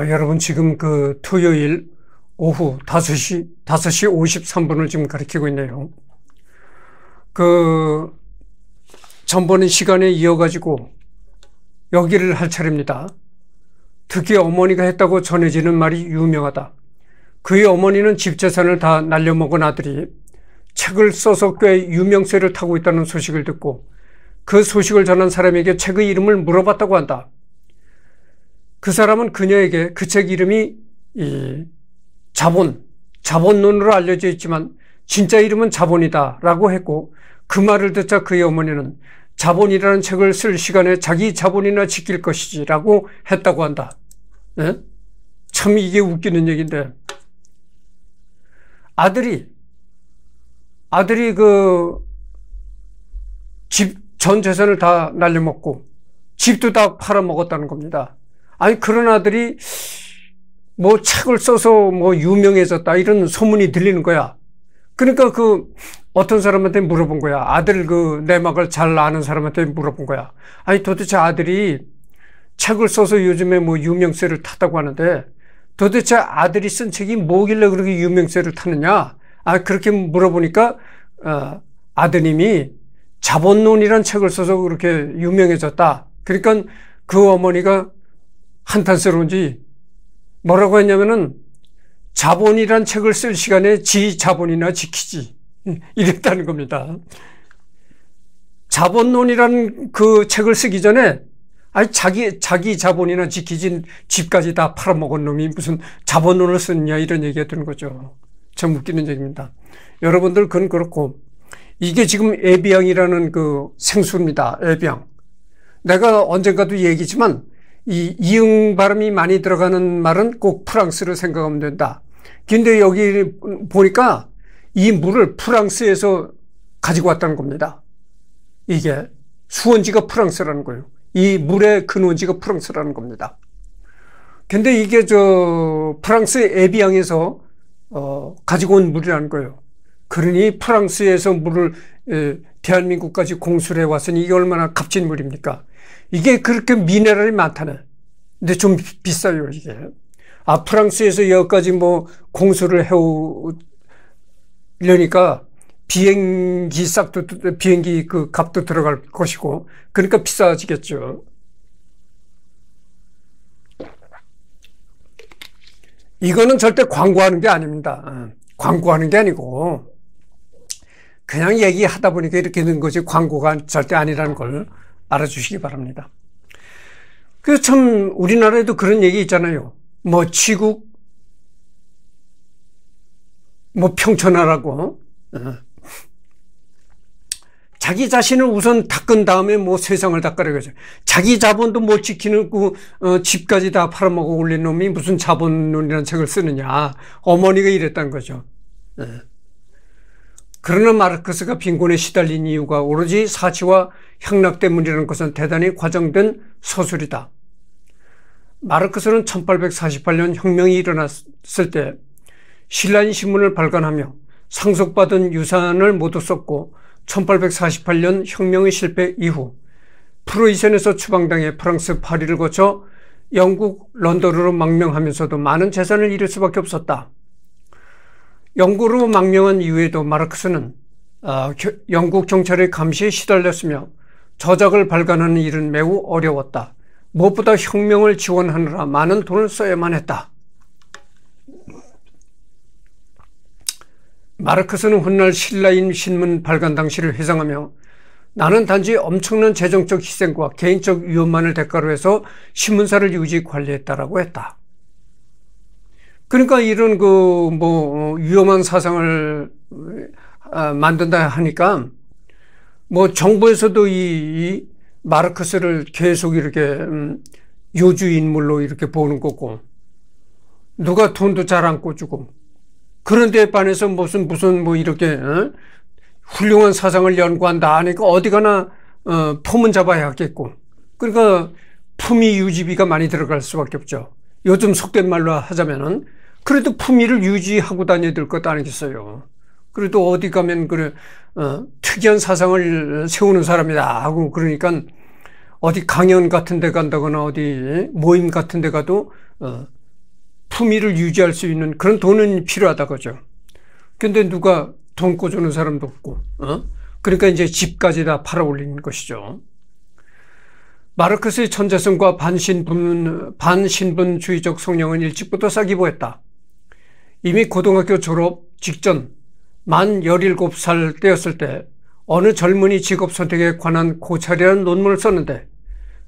여러분 지금 그 토요일 오후 5시 53분을 지금 가리키고 있네요. 전보는 시간에 이어가지고 여기를 할 차례입니다. 특히 어머니가 했다고 전해지는 말이 유명하다. 그의 어머니는 집 재산을 다 날려먹은 아들이 책을 써서 꽤 유명세를 타고 있다는 소식을 듣고 그 소식을 전한 사람에게 책의 이름을 물어봤다고 한다. 그 사람은 그녀에게 그 책 이름이 자본론으로 알려져 있지만 진짜 이름은 자본이다 라고 했고, 그 말을 듣자 그의 어머니는 자본이라는 책을 쓸 시간에 자기 자본이나 지킬 것이지 라고 했다고 한다. 네? 참 이게 웃기는 얘기인데, 아들이 집 전 재산을 다 날려먹고 집도 다 팔아먹었다는 겁니다. 아니, 그런 아들이 뭐 책을 써서 뭐 유명해졌다 이런 소문이 들리는 거야. 그러니까 어떤 사람한테 물어본 거야. 아들 내막을 잘 아는 사람한테 물어본 거야. 아니, 도대체 아들이 책을 써서 요즘에 뭐 유명세를 탔다고 하는데 도대체 아들이 쓴 책이 뭐길래 그렇게 유명세를 타느냐? 그렇게 물어보니까 아드님이 자본론이란 책을 써서 그렇게 유명해졌다. 그러니까 그 어머니가 한탄스러운지 뭐라고 했냐면은 자본이란 책을 쓸 시간에 지 자본이나 지키지 이랬다는 겁니다. 자본론이란 그 책을 쓰기 전에 자기 자본이나 지키진 집까지 다 팔아먹은 놈이 무슨 자본론을 썼냐 이런 얘기가 드는 거죠. 참 웃기는 얘기입니다. 여러분들 그건 그렇고, 이게 지금 에비앙이라는 그 생수입니다. 에비앙. 내가 언젠가도 얘기지만 이 이응 발음이 많이 들어가는 말은 꼭 프랑스를 생각하면 된다. 근데 여기 보니까 이 물을 프랑스에서 가지고 왔다는 겁니다. 이게 수원지가 프랑스라는 거예요. 이 물의 근원지가 프랑스라는 겁니다. 근데 이게 프랑스 에비앙에서 가지고 온 물이라는 거예요. 그러니 프랑스에서 물을 대한민국까지 공수를 해왔으니 이게 얼마나 값진 물입니까? 이게 그렇게 미네랄이 많다네. 근데 좀 비싸요, 이게. 프랑스에서 여기까지 뭐 공수를 해오려니까 비행기 그 값도 들어갈 것이고, 그러니까 비싸지겠죠. 이거는 절대 광고하는 게 아닙니다. 광고하는 게 아니고 그냥 얘기하다 보니까 이렇게 된 거지 광고가 절대 아니라는 걸 알아주시기 바랍니다. 그래서 참 우리나라에도 그런 얘기 있잖아요. 뭐 치국 뭐 평천하라고 자기 자신을 우선 닦은 다음에 뭐 세상을 닦으라고 하죠. 자기 자본도 못 지키는 집까지 다 팔아먹어 올린 놈이 무슨 자본론이라는 책을 쓰느냐. 어머니가 이랬다는 거죠. 네. 그러나 마르크스가 빈곤에 시달린 이유가 오로지 사치와 향락 때문이라는 것은 대단히 과장된 서술이다. 마르크스는 1848년 혁명이 일어났을 때 신라인 신문을 발간하며 상속받은 유산을 모두 썼고 1848년 혁명의 실패 이후 프로이센에서 추방당해 프랑스 파리를 거쳐 영국 런던으로 망명하면서도 많은 재산을 잃을 수밖에 없었다. 영국으로 망명한 이후에도 마르크스는 영국 경찰의 감시에 시달렸으며 저작을 발간하는 일은 매우 어려웠다. 무엇보다 혁명을 지원하느라 많은 돈을 써야만 했다. 마르크스는 훗날 신라인 신문 발간 당시를 회상하며 나는 단지 엄청난 재정적 희생과 개인적 위험만을 대가로 해서 신문사를 유지 관리했다라고 했다. 그러니까 이런 위험한 사상을 만든다 하니까 뭐 정부에서도 이 마르크스를 계속 이렇게 요주 인물로 이렇게 보는 거고, 누가 돈도 잘 안 꿔주고, 그런 데에 반해서 무슨 뭐 이렇게 훌륭한 사상을 연구한다 하니까 어디 가나 폼은 잡아야 하겠고, 그러니까 품위 유지비가 많이 들어갈 수밖에 없죠. 요즘 속된 말로 하자면은 그래도 품위를 유지하고 다녀야 될 것 아니겠어요. 그래도 어디 가면 특이한 사상을 세우는 사람이다 하고, 그러니까 어디 강연 같은 데 간다거나 어디 모임 같은 데 가도 품위를 유지할 수 있는 그런 돈은 필요하다 그죠. 근데 누가 돈 꿔주는 사람도 없고, 그러니까 이제 집까지 다 팔아올리는 것이죠. 마르크스의 천재성과 반신분주의적 성향은 일찍부터 싹이 보였다. 이미 고등학교 졸업 직전 만 17살 때였을 때 어느 젊은이 직업 선택에 관한 고찰이라는 논문을 썼는데,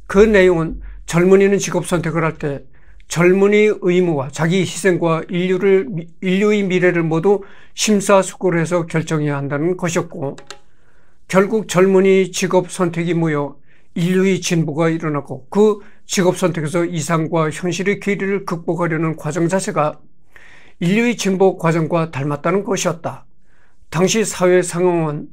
그 내용은 젊은이는 직업 선택을 할 때 젊은이의 의무와 자기 희생과 인류의 미래를 모두 심사숙고해서 결정해야 한다는 것이었고, 결국 젊은이 직업 선택이 모여 인류의 진보가 일어나고 그 직업 선택에서 이상과 현실의 괴리를 극복하려는 과정 자체가 인류의 진보 과정과 닮았다는 것이었다. 당시 사회 상황은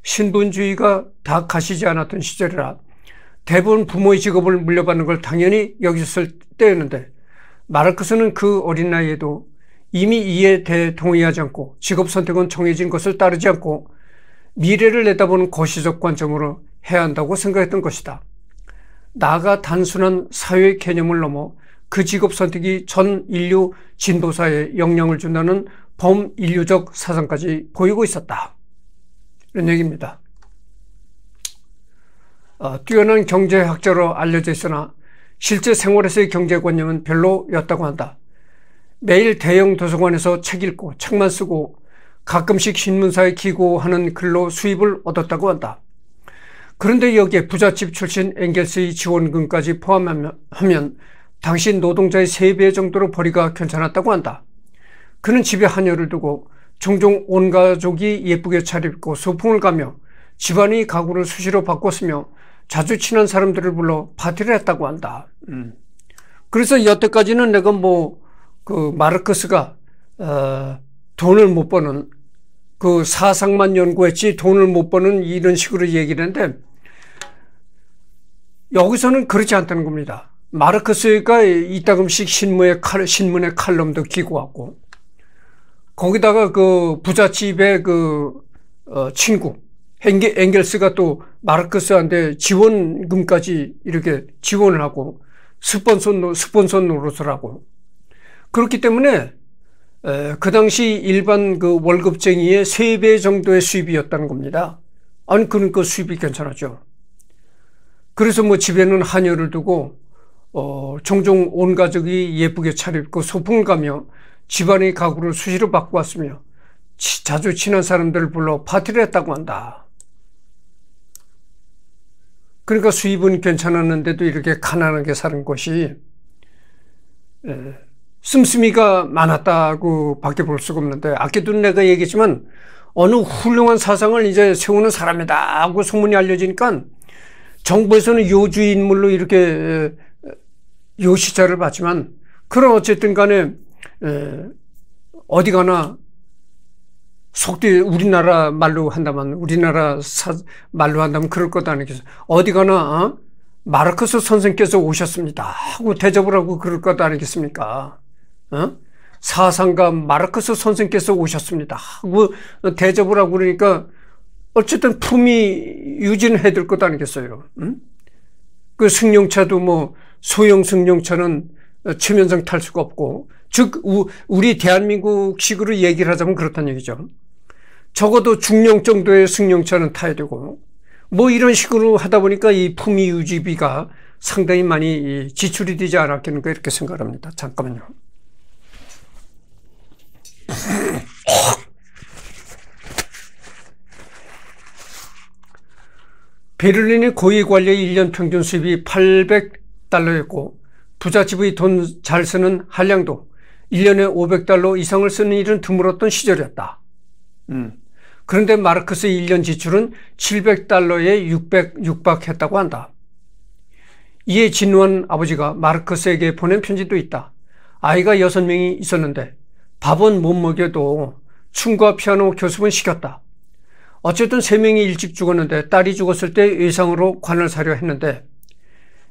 신분주의가 다 가시지 않았던 시절이라 대부분 부모의 직업을 물려받는 걸 당연히 여겼을 때였는데, 마르크스는 그 어린 나이에도 이미 이에 대해 동의하지 않고 직업 선택은 정해진 것을 따르지 않고 미래를 내다보는 거시적 관점으로 해야 한다고 생각했던 것이다. 나아가 단순한 사회 개념을 넘어 그 직업 선택이 전 인류 진보사에 영향을 준다는 범인류적 사상까지 보이고 있었다. 이런 얘기입니다. 뛰어난 경제학자로 알려져 있으나 실제 생활에서의 경제관념은 별로였다고 한다. 매일 대형 도서관에서 책 읽고 책만 쓰고 가끔씩 신문사에 기고하는 글로 수입을 얻었다고 한다. 그런데 여기에 부잣집 출신 엥겔스의 지원금까지 포함하면 당시 노동자의 3배 정도로 벌이가 괜찮았다고 한다. 그는 집에 하녀를 두고 종종 온 가족이 예쁘게 차려입고 소풍을 가며 집안의 가구를 수시로 바꿨으며 자주 친한 사람들을 불러 파티를 했다고 한다. 그래서 여태까지는 내가 마르크스가 돈을 못 버는 그 사상만 연구했지 돈을 못 버는 이런 식으로 얘기를 했는데, 여기서는 그렇지 않다는 겁니다. 마르크스가 이따금씩 신문에 칼럼도 기고하고, 거기다가 그 부잣집의 친구 엥겔스가 또 마르크스한테 지원금까지 이렇게 지원을 하고 스폰서 노릇을 하고, 그렇기 때문에 그 당시 일반 그 월급쟁이의 3배 정도의 수입이었다는 겁니다. 아니, 그러니까 수입이 괜찮았죠. 그래서 집에는 하녀를 두고 종종 온 가족이 예쁘게 차려입고 소풍을 가며 집안의 가구를 수시로 바꿔왔으며 자주 친한 사람들을 불러 파티를 했다고 한다. 그러니까 수입은 괜찮았는데도 이렇게 가난하게 사는 것이 씀씀이가 많았다고 밖에 볼 수가 없는데, 아까도 내가 얘기했지만 어느 훌륭한 사상을 이제 세우는 사람이다 하고 소문이 알려지니까 정부에서는 요주의 인물로 이렇게 요시자를 받지만, 그럼 어쨌든 간에 어디 가나 속되 우리나라 말로 한다면 그럴 것 아니겠어요. 어디 가나 마르크스 선생께서 오셨습니다 하고 대접을 하고 그럴 것 아니겠습니까? 사상가 마르크스 선생께서 오셨습니다 하고 대접을 하고 그러니까 어쨌든 품위 유지는 해야 될 것 아니겠어요. 그 승용차도 소형 승용차는 최면상 탈 수가 없고, 즉 우리 대한민국식으로 얘기를 하자면 그렇다는 얘기죠. 적어도 중형 정도의 승용차는 타야 되고, 이런 식으로 하다 보니까 이 품위 유지비가 상당히 많이 지출이 되지 않았겠는가 이렇게 생각합니다. 잠깐만요. 베를린의 고위 관리의 1년 평균 수입이 $800였고 부잣집의 돈 잘 쓰는 한량도 1년에 $500 이상을 쓰는 일은 드물었던 시절이었다. 그런데 마르크스의 1년 지출은 $700에 육박했다고 한다. 이에 진노한 아버지가 마르크스에게 보낸 편지도 있다. 아이가 6명이 있었는데 밥은 못 먹여도 춤과 피아노 교습은 시켰다. 어쨌든 3명이 일찍 죽었는데 딸이 죽었을 때 의상으로 관을 사려 했는데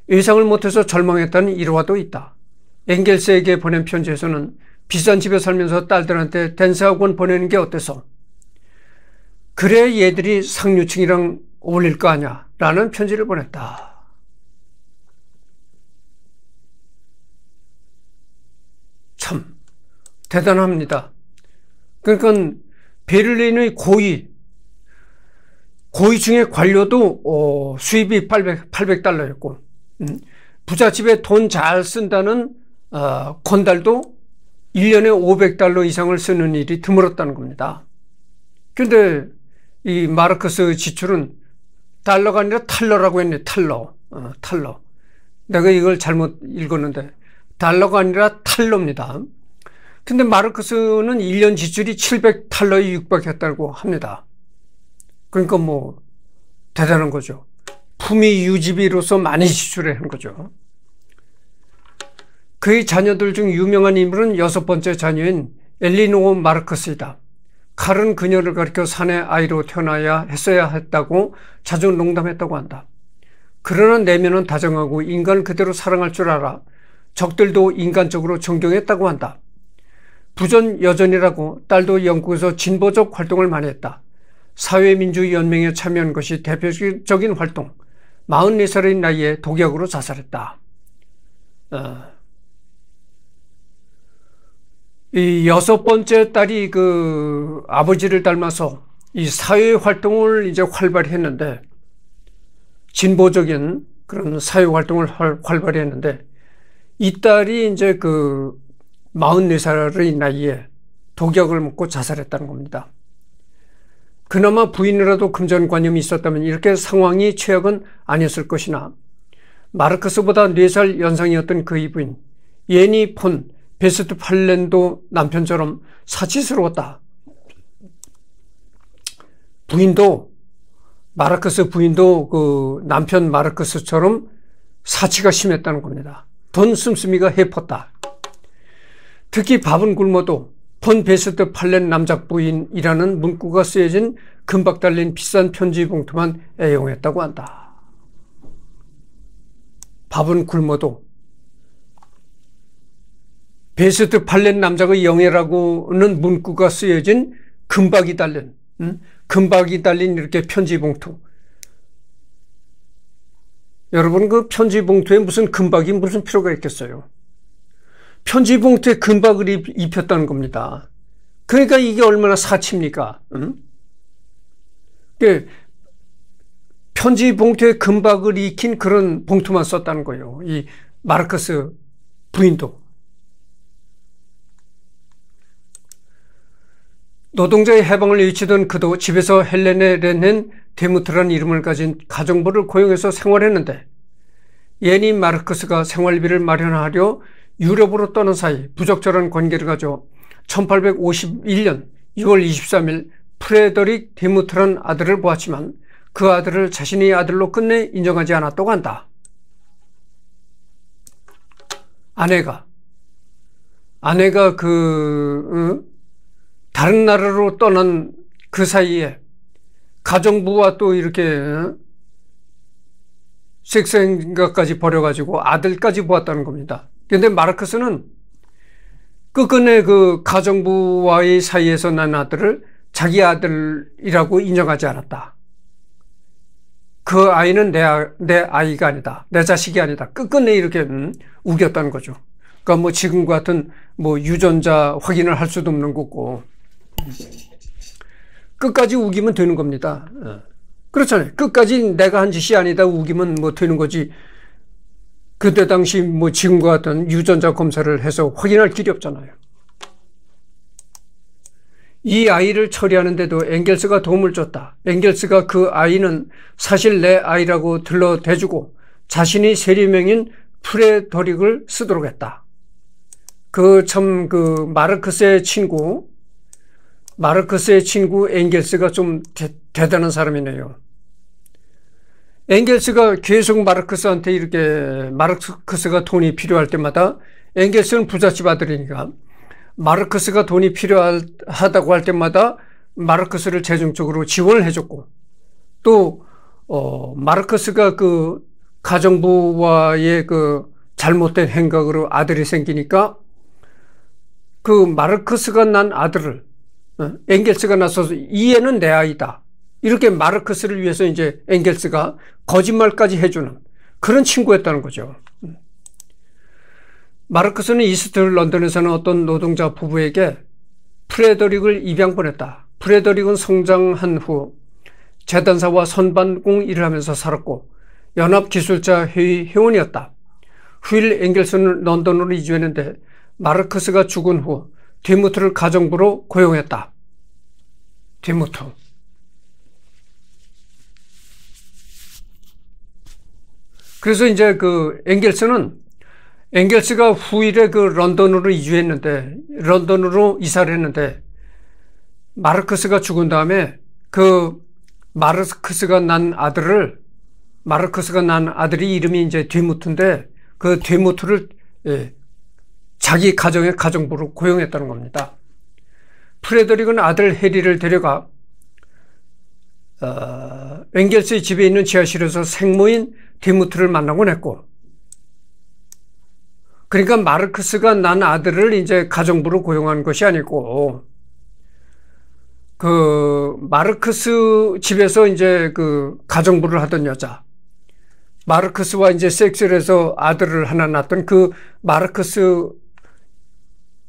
의상을 못해서 절망했다는 일화도 있다. 엥겔스에게 보낸 편지에서는 비싼 집에 살면서 딸들한테 댄스 학원 보내는 게 어때서? 그래야 얘들이 상류층이랑 어울릴 거 아니야 라는 편지를 보냈다. 대단합니다. 그러니까 베를린의 고위 중에 관료도 수입이 800달러였고 부잣집에 돈 잘 쓴다는 건달도 1년에 500달러 이상을 쓰는 일이 드물었다는 겁니다. 그런데 이 마르크스 지출은 달러가 아니라 탈러라고 했네. 탈러. 내가 이걸 잘못 읽었는데 달러가 아니라 탈러입니다. 근데 마르크스는 1년 지출이 700달러에 육박했다고 합니다. 그러니까 뭐 대단한 거죠. 품위 유지비로서 많이 지출을 한 거죠. 그의 자녀들 중 유명한 인물은 6번째 자녀인 엘리노어 마르크스이다. 칼은 그녀를 가리켜 사내 아이로 태어나야 했어야 했다고 자주 농담했다고 한다. 그러나 내면은 다정하고 인간을 그대로 사랑할 줄 알아 적들도 인간적으로 존경했다고 한다. 부전여전이라고 딸도 영국에서 진보적 활동을 많이 했다. 사회민주연맹에 참여한 것이 대표적인 활동. 44살의 나이에 독약으로 자살했다. 이 6번째 딸이 그 아버지를 닮아서 이 사회활동을 이제 활발히 했는데, 진보적인 그런 사회활동을 활발히 했는데, 이 딸이 이제 그 44살의 나이에 독약을 먹고 자살했다는 겁니다. 그나마 부인이라도 금전관념이 있었다면 이렇게 상황이 최악은 아니었을 것이나 마르크스보다 4살 연상이었던 그의 부인 예니 폰 베스트팔렌도 남편처럼 사치스러웠다. 마르크스 부인도 그 남편 마르크스처럼 사치가 심했다는 겁니다. 돈 씀씀이가 해펐다. 특히 밥은 굶어도 폰 베스트팔렌 남작 부인이라는 문구가 쓰여진 금박 달린 비싼 편지 봉투만 애용했다고 한다. 밥은 굶어도 베스트팔렌 남작의 영예라고는 문구가 쓰여진 금박이 달린 이렇게 편지 봉투. 여러분, 그 편지 봉투에 무슨 금박이 무슨 필요가 있겠어요? 편지 봉투에 금박을 입혔다는 겁니다. 그러니까 이게 얼마나 사치입니까? 편지 봉투에 금박을 익힌 그런 봉투만 썼다는 거예요. 이 마르크스 부인도. 노동자의 해방을 외치던 그도 집에서 헬레네 레넨 데무트라는 이름을 가진 가정부를 고용해서 생활했는데, 예니 마르크스가 생활비를 마련하려 유럽으로 떠난 사이 부적절한 관계를 가져 1851년 6월 23일 프레더릭 데무트라는 아들을 보았지만 그 아들을 자신의 아들로 끝내 인정하지 않았다고 한다. 아내가 다른 나라로 떠난 그 사이에 가정부와 또 이렇게 섹스행각까지 벌여가지고 아들까지 보았다는 겁니다. 그런데 마르크스는 끝끝내 그 가정부와의 사이에서 난 아들을 자기 아들이라고 인정하지 않았다. 그 아이는 내 아이가 아니다. 내 자식이 아니다. 끝끝내 이렇게 우겼다는 거죠. 그러니까 뭐 지금 같은 뭐 유전자 확인을 할 수도 없는 거고, 끝까지 우기면 되는 겁니다. 그렇잖아요. 끝까지 내가 한 짓이 아니다 우기면 뭐 되는 거지. 그때 당시 뭐 지금과 같은 유전자 검사를 해서 확인할 길이 없잖아요. 이 아이를 처리하는데도 엥겔스가 도움을 줬다. 엥겔스가 그 아이는 사실 내 아이라고 들러대주고 자신이 세리명인 프레더릭을 쓰도록 했다. 그 마르크스의 친구 엥겔스가 좀 대단한 사람이네요. 엥겔스가 계속 마르크스한테 이렇게 마르크스가 돈이 필요할 때마다, 엥겔스는 부잣집 아들이니까 마르크스가 돈이 필요하다고 할 때마다 마르크스를 재정적으로 지원을 해줬고, 또 마르크스가 그 가정부와의 그 잘못된 행각으로 아들이 생기니까 그 마르크스가 난 아들을 엥겔스가 나서서 이 애는 내 아이다, 이렇게 마르크스를 위해서 이제 엥겔스가 거짓말까지 해주는 그런 친구였다는 거죠. 마르크스는 이스트 런던에 사는 어떤 노동자 부부에게 프레더릭을 입양 보냈다. 프레더릭은 성장한 후 재단사와 선반공 일을 하면서 살았고 연합기술자회의 회원이었다. 후일 엥겔스는 런던으로 이주했는데 마르크스가 죽은 후 뒤무트를 가정부로 고용했다. 뒤무트. 그래서 이제 그 엥겔스가 후일에 그 런던으로 이사를 했는데 마르크스가 죽은 다음에 그 마르크스가 낳은 아들이 이름이 이제 뒤무트인데 그 뒤무트를 자기 가정의 가정부로 고용했다는 겁니다. 프레드릭은 아들 해리를 데려가 엥겔스의 집에 있는 지하실에서 생모인 뒤무트를 만나곤 했고, 그러니까 마르크스가 낳은 아들을 이제 가정부로 고용한 것이 아니고 그 마르크스 집에서 이제 그 가정부를 하던 여자, 마르크스와 이제 섹스를 해서 아들을 하나 낳았던 그 마르크스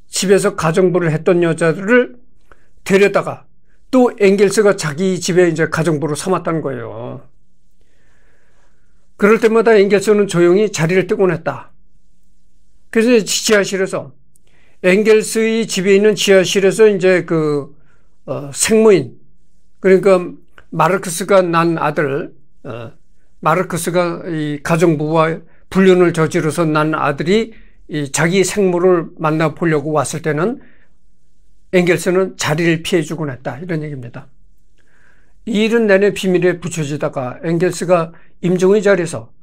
집에서 가정부를 했던 여자들을 데려다가 또 엥겔스가 자기 집에 이제 가정부로 삼았다는 거예요. 그럴 때마다 엥겔스는 조용히 자리를 뜨곤 했다. 그래서 지하실에서 엥겔스의 집에 있는 지하실에서 이제 그 생모인, 그러니까 마르크스가 낳은 아들, 마르크스가 이 가정부와 불륜을 저지르서 낳은 아들이 이 자기 생모를 만나 보려고 왔을 때는 엥겔스는 자리를 피해주곤 했다, 이런 얘기입니다. 이 일은 내내 비밀에 붙여지다가 엥겔스가 임종의 자리에서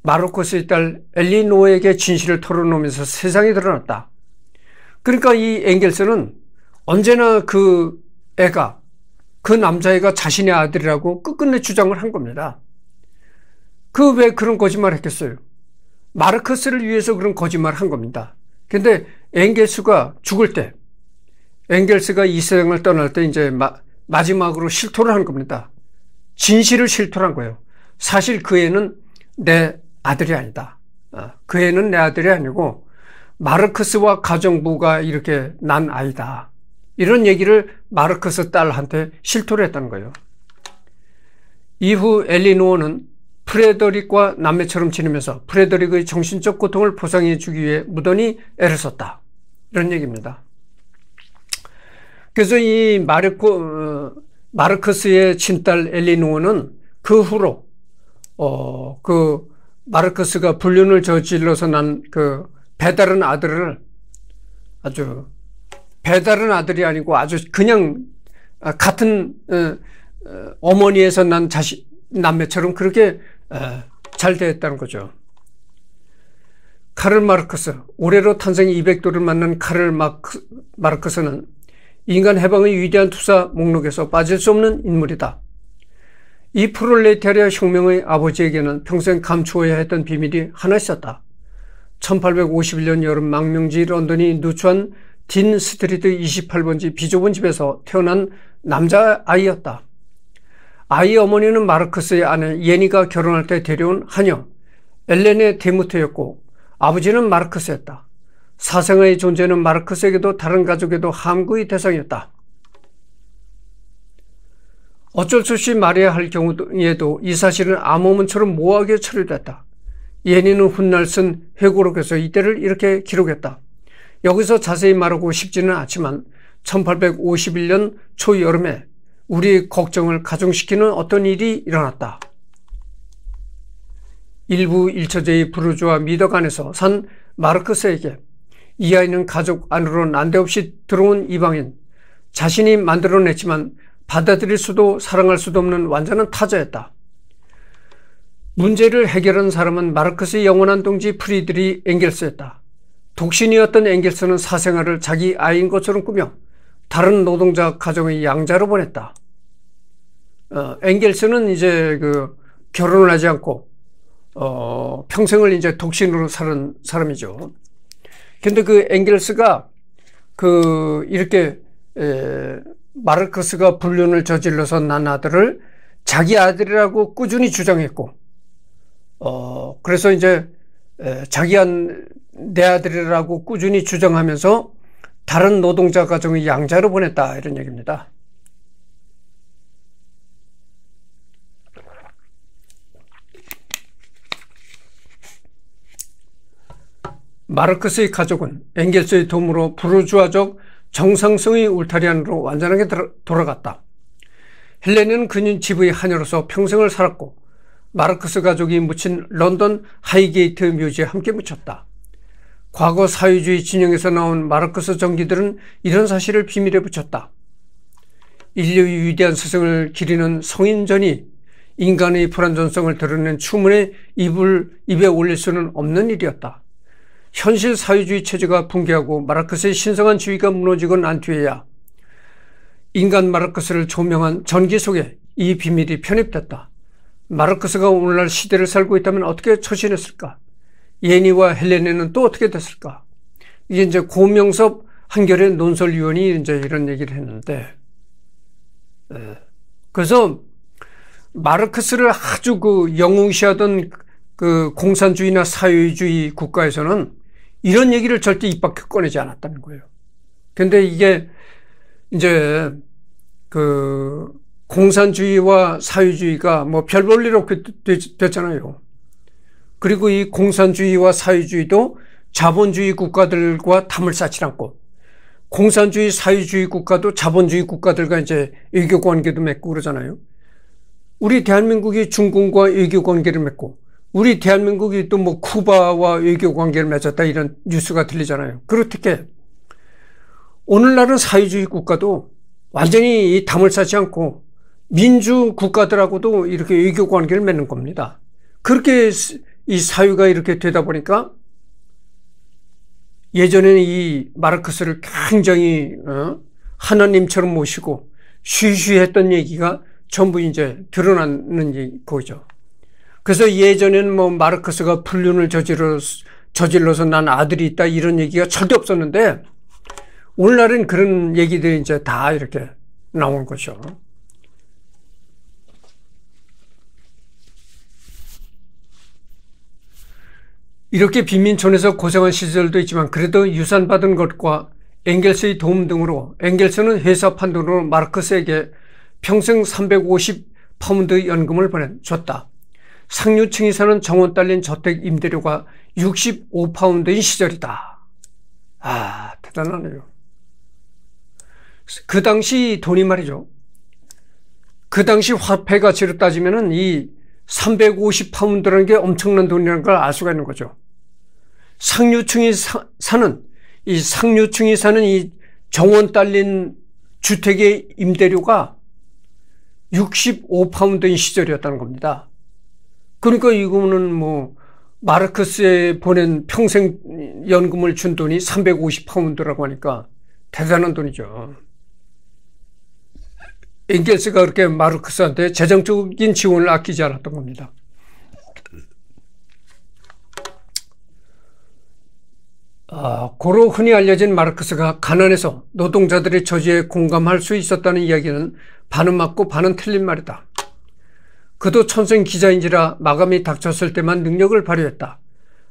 마르크스의 딸 엘리노에게 진실을 털어놓으면서 세상에 드러났다. 그러니까 이 엥겔스는 언제나 그 남자애가 자신의 아들이라고 끝끝내 주장을 한 겁니다. 왜 그런 거짓말을 했겠어요? 마르크스를 위해서 그런 거짓말을 한 겁니다. 근데 엥겔스가 죽을 때, 엥겔스가 이 세상을 떠날 때 이제 마지막으로 실토를 한 겁니다. 진실을 실토를 한 거예요. 사실 그 애는 내 아들이 아니다. 그 애는 내 아들이 아니고 마르크스와 가정부가 이렇게 난 아이다. 이런 얘기를 마르크스 딸한테 실토를 했다는 거예요. 이후 엘리노어는 프레더릭과 남매처럼 지내면서 프레더릭의 정신적 고통을 보상해 주기 위해 무던히 애를 썼다. 이런 얘기입니다. 그래서 이 마르크스의 친딸 엘리노어는 그 후로 그 마르크스가 불륜을 저질러서 난 그 배다른 아들을 아주 배다른 아들이 아니고 아주 그냥 같은 어머니에서 난 남매처럼 그렇게 잘 대했다는 거죠. 카를 마르크스, 올해로 탄생 200도를 맞는 카를 마르크스는 인간 해방의 위대한 투사 목록에서 빠질 수 없는 인물이다. 이 프롤레타리아 혁명의 아버지에게는 평생 감추어야 했던 비밀이 하나 있었다. 1851년 여름 망명지 런던이 누추한 딘 스트리트 28번지 비좁은 집에서 태어난 남자아이였다. 아이의 어머니는 마르크스의 아내 예니가 결혼할 때 데려온 하녀 엘렌의 데무트였고 아버지는 마르크스였다. 사생아의 존재는 마르크스에게도 다른 가족에도 함구의 대상이었다. 어쩔 수 없이 말해야 할 경우에도 이 사실은 암호문처럼 모호하게 처리됐다. 예니는 훗날 쓴 회고록에서 이때를 이렇게 기록했다. 여기서 자세히 말하고 싶지는 않지만 1851년 초여름에 우리의 걱정을 가중시키는 어떤 일이 일어났다. 일부 일처제의 부르주아 미덕 안에서 산 마르크스에게 이 아이는 가족 안으로 난데없이 들어온 이방인, 자신이 만들어냈지만 받아들일 수도 사랑할 수도 없는 완전한 타자였다. 문제를 해결한 사람은 마르크스의 영원한 동지 프리드리 엥겔스였다. 독신이었던 엥겔스는 사생활을 자기 아이인 것처럼 꾸며 다른 노동자 가정의 양자로 보냈다. 엥겔스는 이제 결혼을 하지 않고 평생을 이제 독신으로 사는 사람이죠. 근데 엥겔스가 이렇게 마르크스가 불륜을 저질러서 난 아들을 자기 아들이라고 꾸준히 주장했고, 그래서 이제 자기 내 아들이라고 꾸준히 주장하면서 다른 노동자 가정의 양자로 보냈다, 이런 얘기입니다. 마르크스의 가족은 엥겔스의 도움으로 부르주아적 정상성의 울타리 안으로 완전하게 돌아갔다. 헬레네는 그녀 집의 하녀로서 평생을 살았고 마르크스 가족이 묻힌 런던 하이게이트 묘지에 함께 묻혔다. 과거 사회주의 진영에서 나온 마르크스 정기들은 이런 사실을 비밀에 붙였다. 인류의 위대한 스승을 기리는 성인전이 인간의 불완전성을 드러낸 추문에 입에 올릴 수는 없는 일이었다. 현실 사회주의 체제가 붕괴하고 마르크스의 신성한 지위가 무너지고 난 뒤에야 인간 마르크스를 조명한 전기 속에 이 비밀이 편입됐다. 마르크스가 오늘날 시대를 살고 있다면 어떻게 처신했을까? 예니와 헬레네는 또 어떻게 됐을까? 이게 이제 고명섭 한겨레 논설위원이 이제 이런 얘기를 했는데, 그래서 마르크스를 아주 영웅시하던 공산주의나 사회주의 국가에서는 이런 얘기를 절대 입 밖에 꺼내지 않았다는 거예요. 근데 이게 이제 공산주의와 사회주의가 뭐 별 볼 일 없게 됐잖아요. 그리고 이 공산주의와 사회주의도 자본주의 국가들과 담을 쌓지 않고, 공산주의 사회주의 국가도 자본주의 국가들과 이제 외교 관계도 맺고 그러잖아요. 우리 대한민국이 중국과 외교 관계를 맺고, 우리 대한민국이 또 뭐 쿠바와 외교 관계를 맺었다, 이런 뉴스가 들리잖아요. 그렇게 오늘날은 사회주의 국가도 완전히 이 담을 쌓지 않고 민주 국가들하고도 이렇게 외교 관계를 맺는 겁니다. 그렇게 이 사유가 이렇게 되다 보니까 예전에는 이 마르크스를 굉장히 하나님처럼 모시고 쉬쉬했던 얘기가 전부 이제 드러나는 거죠. 그래서 예전에는 뭐 마르크스가 불륜을 저질러서 난 아들이 있다, 이런 얘기가 절대 없었는데 오늘날은 그런 얘기들이 이제 다 이렇게 나온 거죠. 이렇게 빈민촌에서 고생한 시절도 있지만 그래도 유산받은 것과 엥겔스의 도움 등으로 엥겔스는 회사 판돈으로 마르크스에게 평생 350파운드 연금을 보내줬다. 상류층이 사는 정원 딸린 저택 임대료가 65파운드인 시절이다. 아, 대단하네요. 그 당시 돈이 말이죠. 그 당시 화폐 가치로 따지면은 이 350파운드라는 게 엄청난 돈이라는 걸 알 수가 있는 거죠. 상류층이 사는 이 정원 딸린 주택의 임대료가 65파운드인 시절이었다는 겁니다. 그러니까 이거는 뭐 마르크스에 보낸 평생 연금을 준 돈이 350파운드라고 하니까 대단한 돈이죠. 엥겔스가 그렇게 마르크스한테 재정적인 지원을 아끼지 않았던 겁니다. 고로 흔히 알려진 마르크스가 가난해서 노동자들의 저주에 공감할 수 있었다는 이야기는 반은 맞고 반은 틀린 말이다. 그도 천생 기자인지라 마감이 닥쳤을 때만 능력을 발휘했다.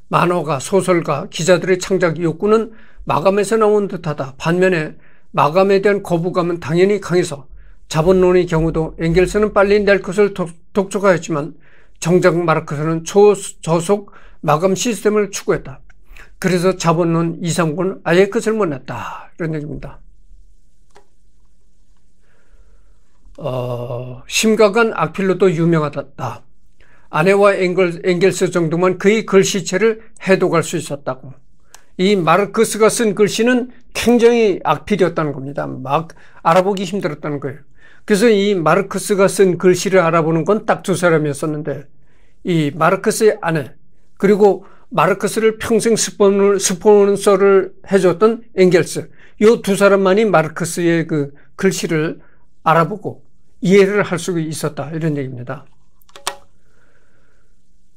만화가, 소설가, 기자들의 창작 욕구는 마감에서 나온 듯하다. 반면에 마감에 대한 거부감은 당연히 강해서 자본론의 경우도 엥겔스는 빨리 낼 것을 독촉하였지만 정작 마르크스는 초저속 마감 시스템을 추구했다. 그래서 자본론 2, 3권 아예 끝을 못 냈다, 이런 얘기입니다. 심각한 악필로도 유명하다. 아내와 엥겔스 정도만 그의 글씨체를 해독할 수 있었다고. 이 마르크스가 쓴 글씨는 굉장히 악필이었다는 겁니다. 막 알아보기 힘들었다는 거예요. 그래서 이 마르크스가 쓴 글씨를 알아보는 건 딱 두 사람이었었는데, 이 마르크스의 아내, 그리고 마르크스를 평생 스폰서를 해줬던 엥겔스, 이 두 사람만이 마르크스의 그 글씨를 알아보고 이해를 할 수 있었다, 이런 얘기입니다.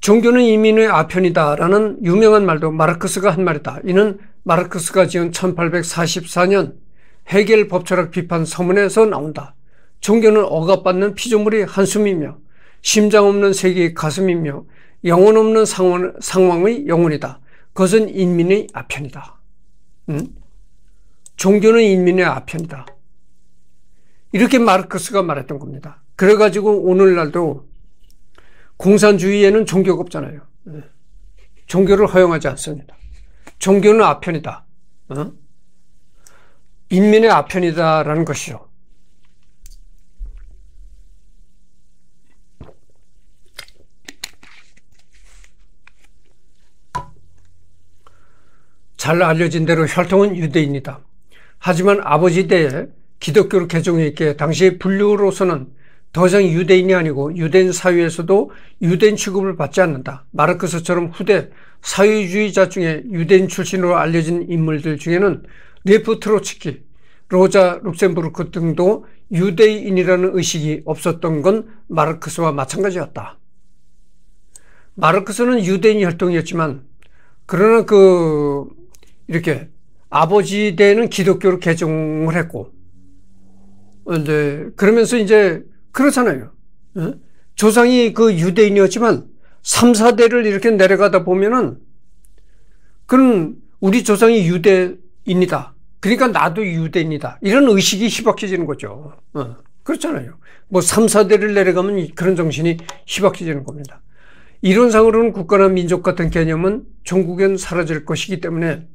종교는 이민의 아편이다라는 유명한 말도 마르크스가 한 말이다. 이는 마르크스가 지은 1844년 헤겔 법철학 비판 서문에서 나온다. 종교는 억압받는 피조물의 한숨이며 심장 없는 세계의 가슴이며 영혼 없는 상황의 영혼이다. 그것은 인민의 아편이다. 종교는 인민의 아편이다. 이렇게 마르크스가 말했던 겁니다. 그래가지고 오늘날도 공산주의에는 종교가 없잖아요. 종교를 허용하지 않습니다. 종교는 아편이다. 인민의 아편이다라는 것이죠. 잘 알려진 대로 혈통은 유대인이다. 하지만 아버지 때에 기독교를 개종했기에 당시 분류로서는 더 이상 유대인이 아니고 유대인 사회에서도 유대인 취급을 받지 않는다. 마르크스처럼 후대 사회주의자 중에 유대인 출신으로 알려진 인물들 중에는 레프 트로츠키, 로자 룩셈부르크 등도 유대인이라는 의식이 없었던 건 마르크스와 마찬가지였다. 마르크스는 유대인 혈통이었지만 그러나 이렇게 아버지 때는 기독교로 개종을 했고 이제 그러면서 이제 그렇잖아요. 조상이 유대인이었지만 3, 4대를 이렇게 내려가다 보면은 그런 우리 조상이 유대인이다. 그러니까 나도 유대인이다. 이런 의식이 희박해지는 거죠. 그렇잖아요. 뭐 3, 4대를 내려가면 그런 정신이 희박해지는 겁니다. 이론상으로는 국가나 민족 같은 개념은 종국엔 사라질 것이기 때문에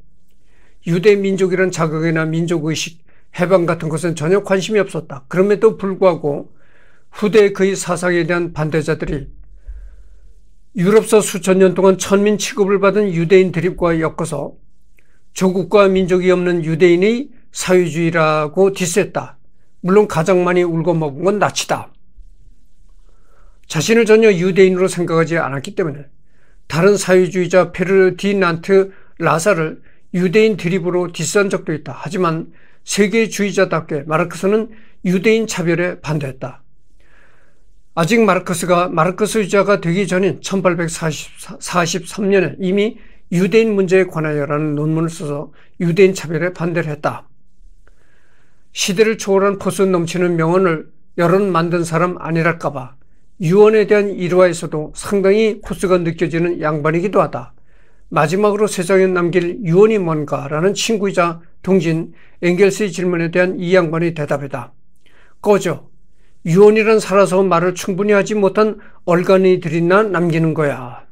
유대 민족이란 자극이나 민족의식, 해방 같은 것은 전혀 관심이 없었다. 그럼에도 불구하고 후대 그의 사상에 대한 반대자들이 유럽서 수천 년 동안 천민 취급을 받은 유대인 드립과 엮어서 조국과 민족이 없는 유대인의 사회주의라고 디스했다. 물론 가장 많이 울고 먹은 건 나치다. 자신을 전혀 유대인으로 생각하지 않았기 때문에 다른 사회주의자 페르디난트 라사를 유대인 드립으로 디스한 적도 있다. 하지만 세계주의자답게 마르크스는 유대인 차별에 반대했다. 아직 마르크스가 마르크스주의자가 되기 전인 1843년에 이미 유대인 문제에 관하여라는 논문을 써서 유대인 차별에 반대를 했다. 시대를 초월한 포스 넘치는 명언을 여러 만든 사람 아니랄까봐 유언에 대한 일화에서도 상당히 코스가 느껴지는 양반이기도 하다. 마지막으로 세상에 남길 유언이 뭔가라는 친구이자 동진 엥겔스의 질문에 대한 이 양반의 대답이다. 꺼져. 유언이란 살아서 말을 충분히 하지 못한 얼간이들이나 남기는 거야.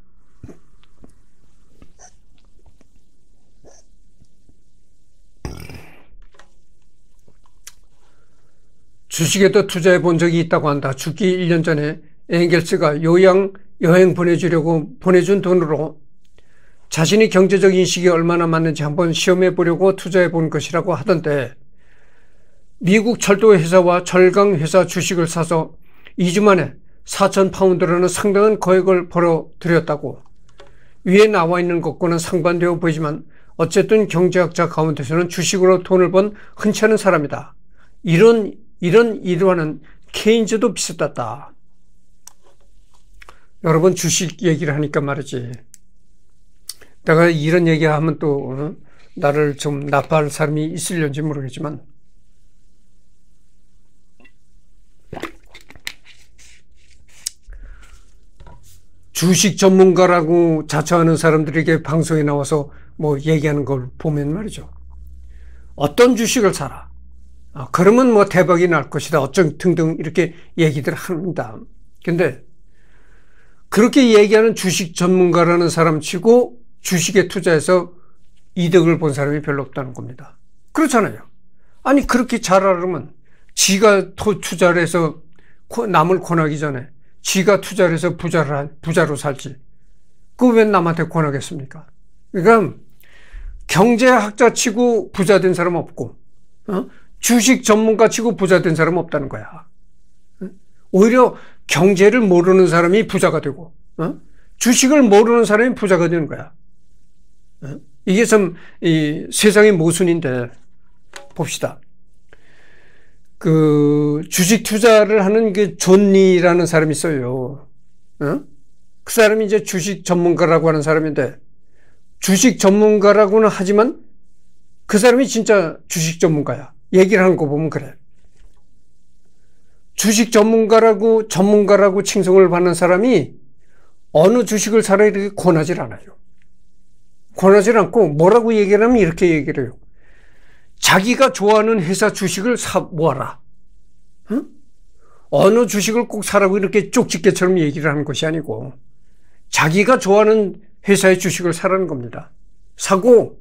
주식에도 투자해 본 적이 있다고 한다. 죽기 1년 전에 엥겔스가 요양 여행 보내주려고 보내준 돈으로 자신이 경제적 인식이 얼마나 맞는지 한번 시험해 보려고 투자해 본 것이라고 하던데 미국 철도 회사와 철강 회사 주식을 사서 2주 만에 4,000파운드라는 상당한 거액을 벌어들였다고. 위에 나와 있는 것과는 상반되어 보이지만 어쨌든 경제학자 가운데서는 주식으로 돈을 번 흔치 않은 사람이다. 이런 일화는 케인즈도 비슷하다. 여러분 주식 얘기를 하니까 말이지. 내가 이런 얘기하면 또 나를 좀 나빠할 사람이 있으려는지 모르겠지만 주식 전문가라고 자처하는 사람들에게 방송에 나와서 뭐 얘기하는 걸 보면 말이죠. 어떤 주식을 사라. 그러면 뭐 대박이 날 것이다. 어쩜 등등 이렇게 얘기들 합니다. 근데 그렇게 얘기하는 주식 전문가라는 사람 치고 주식에 투자해서 이득을 본 사람이 별로 없다는 겁니다. 그렇잖아요. 아니 그렇게 잘 알으면 지가 투자를 해서 남을 권하기 전에 지가 투자를 해서 부자로 살지. 그거 왜 남한테 권하겠습니까? 그러니까 경제학자 치고 부자 된 사람 없고 주식 전문가 치고 부자 된 사람 없다는 거야. 오히려 경제를 모르는 사람이 부자가 되고 주식을 모르는 사람이 부자가 되는 거야. 이게 참 이 세상의 모순인데 봅시다. 그 주식 투자를 하는 그 존니라는 사람이 있어요. 그 사람이 이제 주식 전문가라고 하는 사람인데 주식 전문가라고는 하지만 그 사람이 진짜 주식 전문가야. 얘기를 하는 거 보면 그래. 주식 전문가라고 칭송을 받는 사람이 어느 주식을 사라 이렇게 권하질 않아요. 권하지 않고 뭐라고 얘기를 하면 이렇게 얘기를 해요. 자기가 좋아하는 회사 주식을 모아라. 응? 어느 주식을 꼭 사라고 이렇게 쪽집게처럼 얘기를 하는 것이 아니고 자기가 좋아하는 회사의 주식을 사라는 겁니다. 사고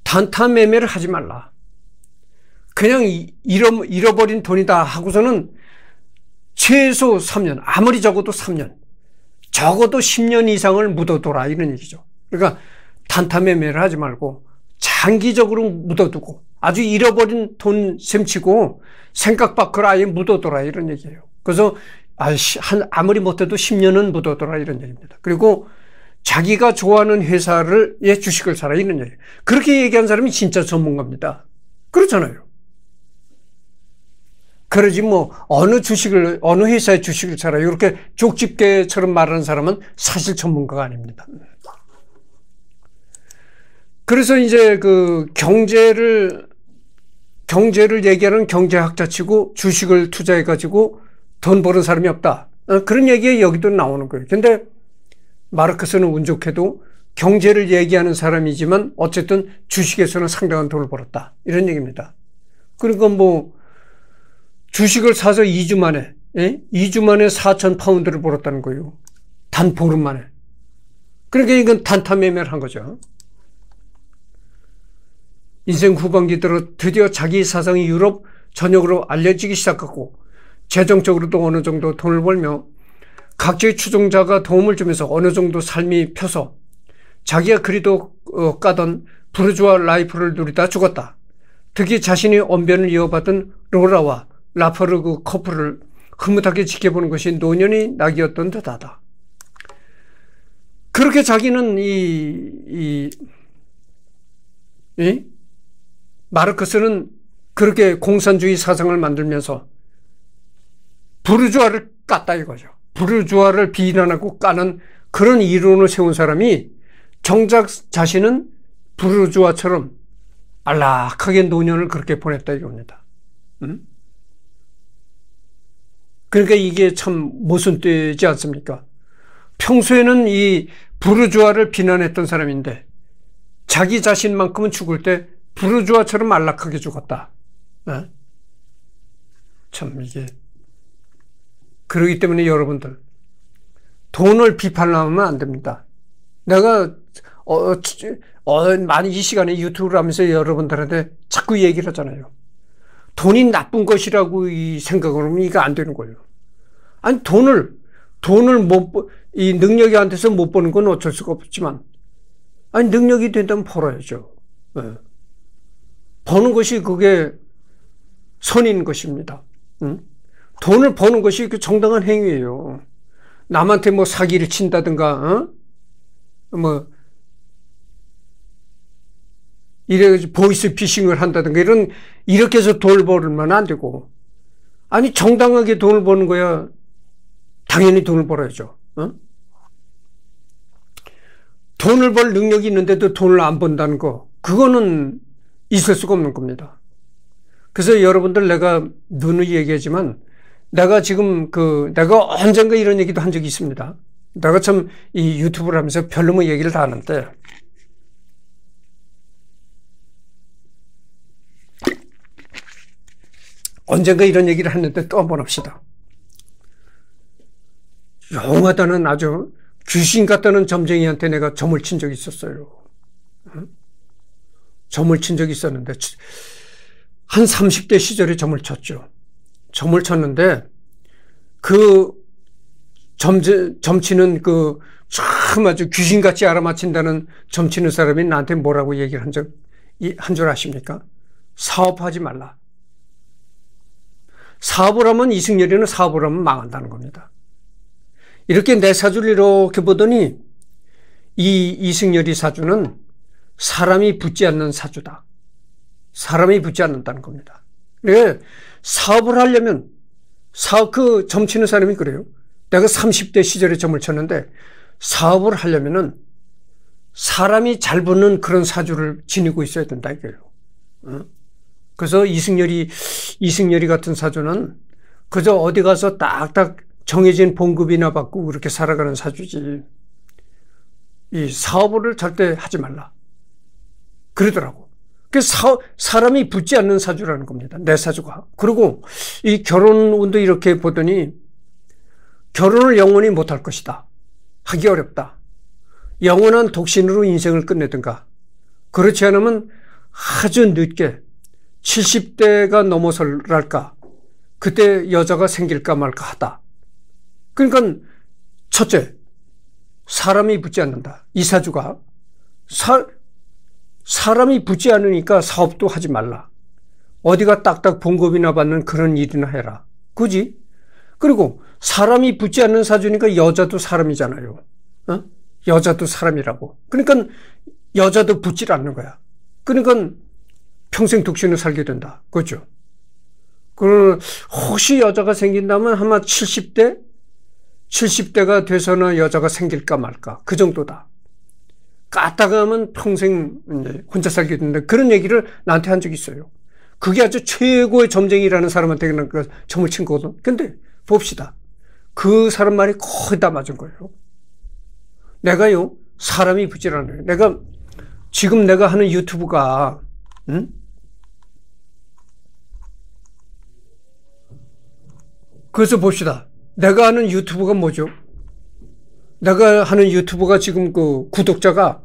단타 매매를 하지 말라. 그냥 잃어버린 돈이다 하고서는 최소 3년, 아무리 적어도 3년, 적어도 10년 이상을 묻어둬라 이런 얘기죠. 그러니까 단타 매매를 하지 말고 장기적으로 묻어두고 아주 잃어버린 돈 셈치고 생각 밖으로 아예 묻어둬라 이런 얘기예요. 그래서 아무리 못해도 10년은 묻어둬라 이런 얘기입니다. 그리고 자기가 좋아하는 회사의 주식을 사라 이런 얘기예요. 그렇게 얘기한 사람이 진짜 전문가입니다. 그렇잖아요. 그러지 뭐 어느 회사의 주식을 사라 이렇게 족집게처럼 말하는 사람은 사실 전문가가 아닙니다. 그래서 이제 그 경제를 얘기하는 경제학자 치고 주식을 투자해 가지고 돈 버는 사람이 없다. 그런 얘기가 여기도 나오는 거예요. 근데 마르크스는 운 좋게도 경제를 얘기하는 사람이지만 어쨌든 주식에서는 상당한 돈을 벌었다. 이런 얘기입니다. 그러니까 뭐 주식을 사서 2주 만에 4,000파운드를 벌었다는 거예요. 단 보름 만에. 그러니까 이건 단타 매매를 한 거죠. 인생 후반기 들어 드디어 자기 사상이 유럽 전역으로 알려지기 시작하고 재정적으로도 어느 정도 돈을 벌며 각지의 추종자가 도움을 주면서 어느 정도 삶이 펴서 자기가 그리도 까던 부르주아 라이프를 누리다 죽었다. 특히 자신이 언변을 이어받은 로라와 라퍼르그 커플을 흐뭇하게 지켜보는 것이 노년이 낙이었던 듯하다. 그렇게 자기는 마르크스는 그렇게 공산주의 사상을 만들면서 부르주아를 깠다 이거죠. 부르주아를 비난하고 까는 그런 이론을 세운 사람이 정작 자신은 부르주아처럼 안락하게 노년을 그렇게 보냈다 이겁니다. 그러니까 이게 참 모순되지 않습니까? 평소에는 이 부르주아를 비난했던 사람인데 자기 자신만큼은 죽을 때 부르주아처럼 안락하게 죽었다. 참 이게 그러기 때문에 여러분들 돈을 비판하면 안 됩니다. 내가 많이 이 시간에 유튜브를 하면서 여러분들한테 자꾸 얘기를 하잖아요. 돈이 나쁜 것이라고 이 생각을 하면 이거 안 되는 거예요. 아니 돈을 이 능력이 안 돼서 못 버는 건 어쩔 수가 없지만 아니 능력이 된다면 벌어야죠. 버는 것이 그게 선인 것입니다. 돈을 버는 것이 그 정당한 행위예요. 남한테 뭐 사기를 친다든가, 이래 보이스 피싱을 한다든가 이렇게 해서 돈을 벌면 안 되고, 아니 정당하게 돈을 버는 거야 당연히 돈을 벌어야죠. 돈을 벌 능력이 있는데도 돈을 안 번다는 거, 그거는 있을 수가 없는 겁니다. 그래서 여러분들 내가 누누이 얘기하지만 내가 지금 내가 언젠가 이런 얘기도 한 적이 있습니다. 내가 참 이 유튜브를 하면서 별로 뭐 얘기를 다 하는데 언젠가 이런 얘기를 했는데 또 한번 합시다. 용하다는 아주 귀신 같다는 점쟁이한테 내가 점을 친 적이 있었어요. 점을 친 적이 있었는데 한 30대 시절에 점을 쳤죠. 점을 쳤는데 그 점치는 참 아주 귀신같이 알아맞힌다는 점치는 사람이 나한테 뭐라고 얘기를 한 줄 아십니까? 사업하지 말라. 사업을 하면 이승열이는 사업을 하면 망한다는 겁니다. 이렇게 내 사주를 이렇게 보더니 이 이승열이 사주는 사람이 붙지 않는 사주다. 사람이 붙지 않는다는 겁니다. 네, 사업을 하려면 그 점치는 사람이 그래요. 내가 30대 시절에 점을 쳤는데 사업을 하려면은 사람이 잘 붙는 그런 사주를 지니고 있어야 된다 이거예요. 그래서 이승열이 같은 사주는 그저 어디 가서 딱딱 정해진 봉급이나 받고 그렇게 살아가는 사주지. 이 사업을 절대 하지 말라. 그러더라고. 그래서 사람이 붙지 않는 사주라는 겁니다. 내 사주가. 그리고 이 결혼 운도 이렇게 보더니 결혼을 영원히 못할 것이다. 하기 어렵다. 영원한 독신으로 인생을 끝내든가. 그렇지 않으면 아주 늦게 70대가 넘어설랄까. 그때 여자가 생길까 말까 하다. 그러니까 첫째, 사람이 붙지 않는다. 이 사주가. 사람이 붙지 않으니까 사업도 하지 말라. 어디가 딱딱 봉급이나 받는 그런 일이나 해라. 그지? 그리고 사람이 붙지 않는 사주니까 여자도 사람이잖아요. 어? 여자도 사람이라고. 그러니까 여자도 붙질 않는 거야. 그러니까 평생 독신을 살게 된다. 그렇죠? 그러면 혹시 여자가 생긴다면 아마 70대가 돼서는 여자가 생길까 말까. 그 정도다. 까다가 하면 평생 혼자 살게 된다. 그런 얘기를 나한테 한 적이 있어요. 그게 아주 최고의 점쟁이라는 사람한테 그 점을 친 거거든. 근데 봅시다. 그 사람 말이 거의 다 맞은 거예요. 내가요, 사람이 붙질 않아요. 지금 내가 하는 유튜브가, 그래서 봅시다. 내가 하는 유튜브가 뭐죠? 내가 하는 유튜브가 지금 그 구독자가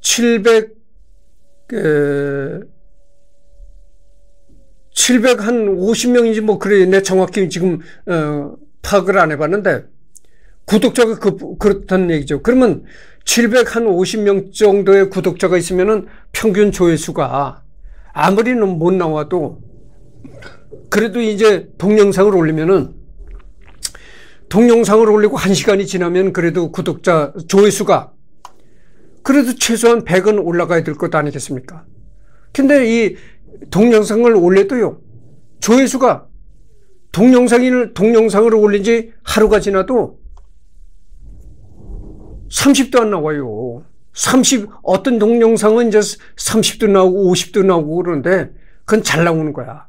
750명인지 뭐 그래. 내 정확히 지금 파악을 안 해봤는데 구독자가 그렇다는 얘기죠. 그러면 750명 정도의 구독자가 있으면은 평균 조회수가 아무리 못 나와도 그래도 이제 동영상을 올리면은 동영상을 올리고 1시간이 지나면 그래도 구독자 조회수가 그래도 최소한 100은 올라가야 될 것 아니겠습니까? 근데 이 동영상을 올려도요, 조회수가 동영상을 올린 지 하루가 지나도 30도 안 나와요. 어떤 동영상은 이제 30도 나오고 50도 나오고 그러는데 그건 잘 나오는 거야.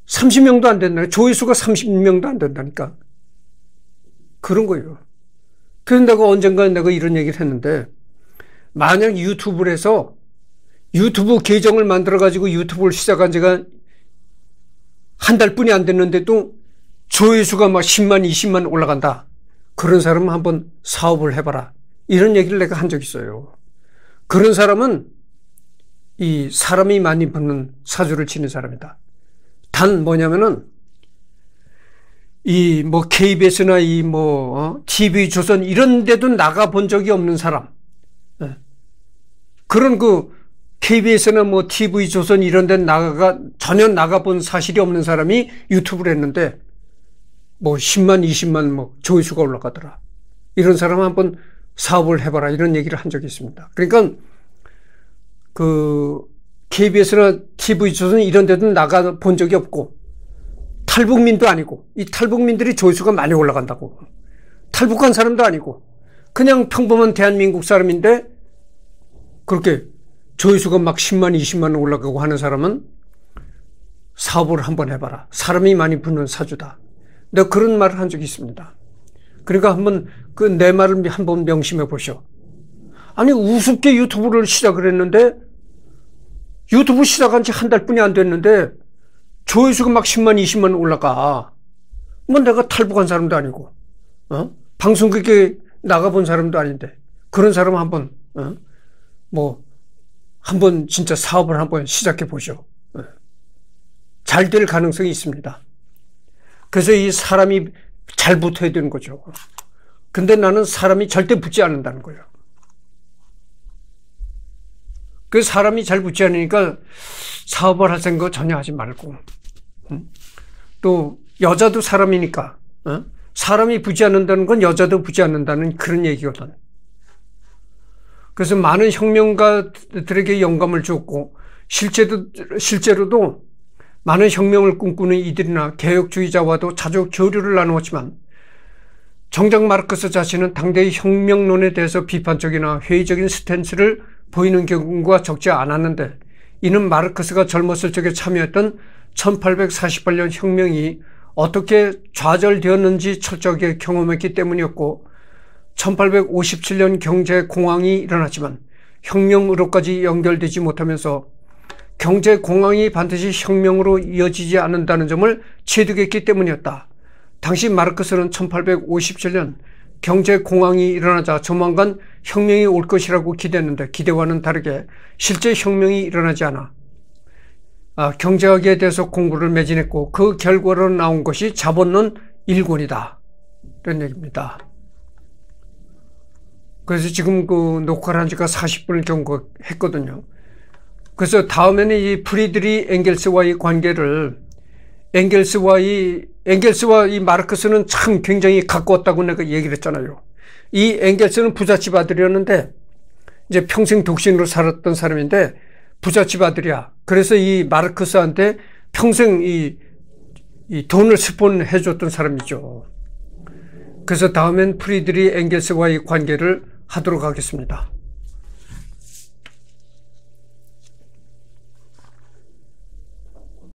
30명도 안 된다. 조회수가 30명도 안 된다니까. 그런 거예요. 그래서 내가 언젠가 이런 얘기를 했는데, 만약 유튜브를 해서 유튜브 계정을 만들어가지고 유튜브를 시작한 지가 한 달뿐이 안 됐는데도 조회수가 막 10만, 20만 올라간다. 그런 사람은 한번 사업을 해봐라. 이런 얘기를 내가 한 적이 있어요. 그런 사람은 이 사람이 많이 붙는 사주를 치는 사람이다. 단 뭐냐면은 이 뭐 KBS나 이 뭐 TV조선 이런 데도 나가 본 적이 없는 사람. 그런 그 KBS나 뭐 TV조선 이런 데 전혀 나가 본 사실이 없는 사람이 유튜브를 했는데 뭐 10만, 20만 뭐 조회수가 올라가더라. 이런 사람 한번 사업을 해봐라. 이런 얘기를 한 적이 있습니다. 그러니까 그 KBS나 TV조선 이런 데도 나가 본 적이 없고 탈북민도 아니고 이 탈북민들이 조회수가 많이 올라간다고. 탈북한 사람도 아니고 그냥 평범한 대한민국 사람인데 그렇게 조회수가 막 10만, 20만 올라가고 하는 사람은 사업을 한번 해봐라. 사람이 많이 붙는 사주다. 내가 그런 말을 한 적이 있습니다. 그러니까 한번 그 내 말을 한번 명심해 보시오. 아니 우습게 유튜브를 시작을 했는데 유튜브 시작한 지 한 달뿐이 안 됐는데 조회수가 막 10만, 20만 올라가. 뭐 내가 탈북한 사람도 아니고 방송국에 나가본 사람도 아닌데 그런 사람 한번 뭐 한번 진짜 사업을 한번 시작해 보죠. 잘 될 가능성이 있습니다. 그래서 이 사람이 잘 붙어야 되는 거죠. 근데 나는 사람이 절대 붙지 않는다는 거예요. 그 사람이 잘 붙지 않으니까 사업을 할 생각 전혀 하지 말고 또 여자도 사람이니까 사람이 붙지 않는다는 건 여자도 붙지 않는다는 그런 얘기거든. 그래서 많은 혁명가들에게 영감을 주었고 실제로도 많은 혁명을 꿈꾸는 이들이나 개혁주의자와도 자주 교류를 나누었지만 정작 마르크스 자신은 당대의 혁명론에 대해서 비판적이나 회의적인 스탠스를 보이는 경우가 적지 않았는데 이는 마르크스가 젊었을 적에 참여했던 1848년 혁명이 어떻게 좌절되었는지 철저하게 경험했기 때문이었고 1857년 경제공황이 일어났지만 혁명으로까지 연결되지 못하면서 경제공황이 반드시 혁명으로 이어지지 않는다는 점을 체득했기 때문이었다. 당시 마르크스는 1857년 경제공황이 일어나자 조만간 혁명이 올 것이라고 기대했는데 기대와는 다르게 실제 혁명이 일어나지 않아 경제학에 대해서 공부를 매진했고 그 결과로 나온 것이 자본론 1권이다. 이런 얘기입니다. 그래서 지금 그 녹화를 한 지가 40분을 경과했거든요. 그래서 다음에는 이 프리드리 엥겔스와의 관계를 엥겔스와 이 마르크스는 참 굉장히 가까웠다고 내가 얘기를 했잖아요. 이 엥겔스는 부잣집 아들이었는데 이제 평생 독신으로 살았던 사람인데 부잣집 아들이야. 그래서 이 마르크스한테 평생 이 돈을 스폰해 줬던 사람이죠. 그래서 다음엔 프리드리 엥겔스와의 관계를 하도록 하겠습니다.